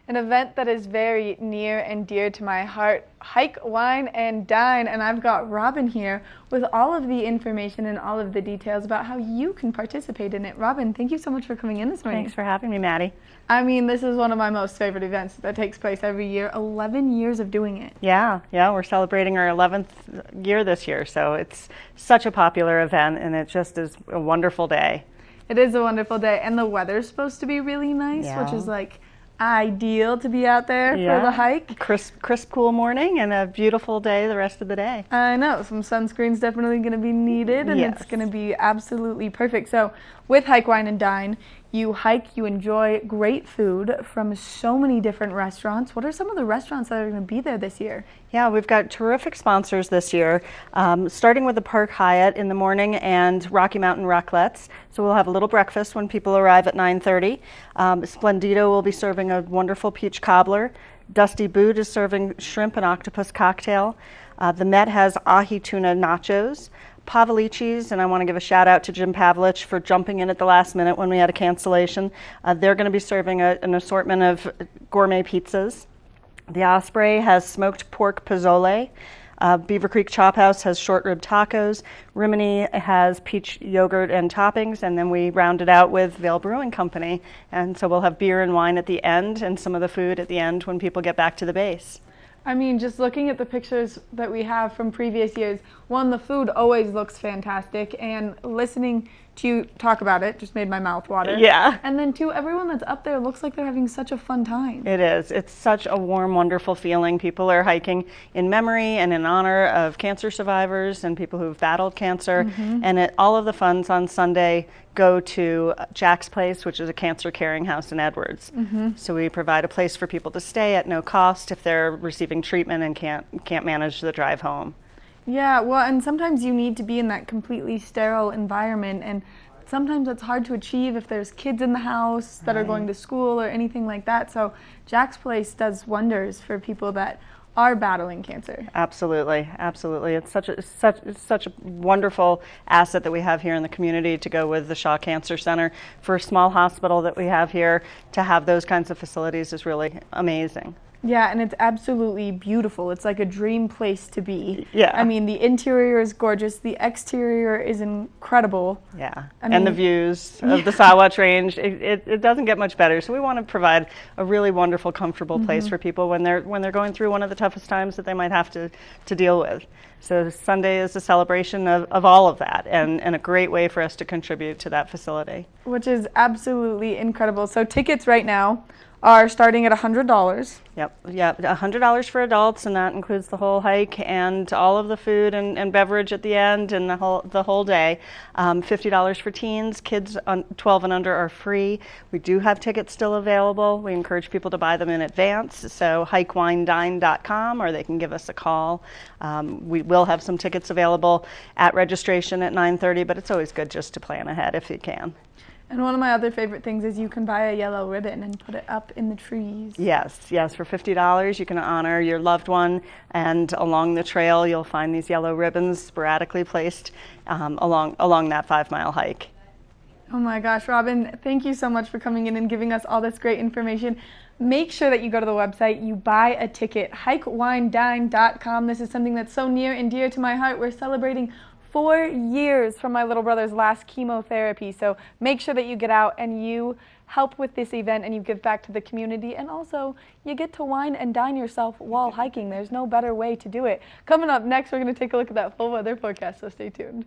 An event that is very near and dear to my heart, Hike, Wine, and Dine. And I've got Robin here with all of the information and all of the details about how you can participate in it. Robin, thank you so much for coming in this morning. Thanks for having me, Maddie. I mean, this is one of my most favorite events that takes place every year. 11 years of doing it. Yeah, we're celebrating our 11th year this year, so it's such a popular event, and it just is a wonderful day. It is a wonderful day, and the weather's supposed to be really nice, which is like ideal to be out there for the hike. Crisp, cool morning and a beautiful day the rest of the day. I know, some sunscreen's definitely going to be needed, and it's going to be absolutely perfect. So with Hike, Wine, and Dine, you hike, you enjoy great food from so many different restaurants. What are some of the restaurants that are going to be there this year? Yeah, we've got terrific sponsors this year, starting with the Park Hyatt in the morning and Rocky Mountain Raclettes. So we'll have a little breakfast when people arrive at 9:30. Splendido will be serving a wonderful peach cobbler. Dusty Boot is serving shrimp and octopus cocktail. The Met has ahi tuna nachos. Pavlici's, and I want to give a shout out to Jim Pavlich for jumping in at the last minute when we had a cancellation. They're going to be serving an assortment of gourmet pizzas. The Osprey has smoked pork pozole. Beaver Creek Chop House has short rib tacos. Rimini has peach yogurt and toppings, and then we round it out with Vail Brewing Company. And so we'll have beer and wine at the end and some of the food at the end when people get back to the base. I mean, just looking at the pictures that we have from previous years, one, the food always looks fantastic, and listening to you talk about it just made my mouth water. Yeah. And then two, everyone that's up there looks like they're having such a fun time. It is. It's such a warm, wonderful feeling. People are hiking in memory and in honor of cancer survivors and people who've battled cancer. And all of the funds on Sunday go to Jack's Place, which is a cancer caring house in Edwards. So we provide a place for people to stay at no cost if they're receiving treatment and can't manage the drive home. Yeah, well, and sometimes you need to be in that completely sterile environment, and sometimes it's hard to achieve if there's kids in the house that are going to school or anything like that. So Jack's Place does wonders for people that are battling cancer. Absolutely, absolutely. It's such a wonderful asset that we have here in the community to go with the Shaw Cancer Center. For a small hospital that we have here, to have those kinds of facilities is really amazing. Yeah, and it's absolutely beautiful. It's like a dream place to be. Yeah. I mean, the interior is gorgeous. The exterior is incredible. Yeah, and the views of the Sawatch Range, it doesn't get much better. So we want to provide a really wonderful, comfortable place for people when they're going through one of the toughest times that they might have to deal with. So Sunday is a celebration of all of that, and a great way for us to contribute to that facility. Which is absolutely incredible. So tickets right now are starting at $100. Yep, $100 for adults, and that includes the whole hike and all of the food and beverage at the end and the whole day. $50 for teens. Kids 12 and under are free. We do have tickets still available. We encourage people to buy them in advance. So hikewinedine.com, or they can give us a call. We will have some tickets available at registration at 9:30, but it's always good just to plan ahead if you can. And one of my other favorite things is you can buy a yellow ribbon and put it up in the trees. Yes, for $50 you can honor your loved one, and along the trail you'll find these yellow ribbons sporadically placed along that 5-mile hike. Oh my gosh, Robin, thank you so much for coming in and giving us all this great information. Make sure that you go to the website, you buy a ticket, hikewinedine.com. This is something that's so near and dear to my heart. We're celebrating 4 years from my little brother's last chemotherapy. So make sure that you get out and you help with this event and you give back to the community, and also you get to wine and dine yourself while hiking. There's no better way to do it. Coming up next, we're going to take a look at that full weather forecast, so stay tuned.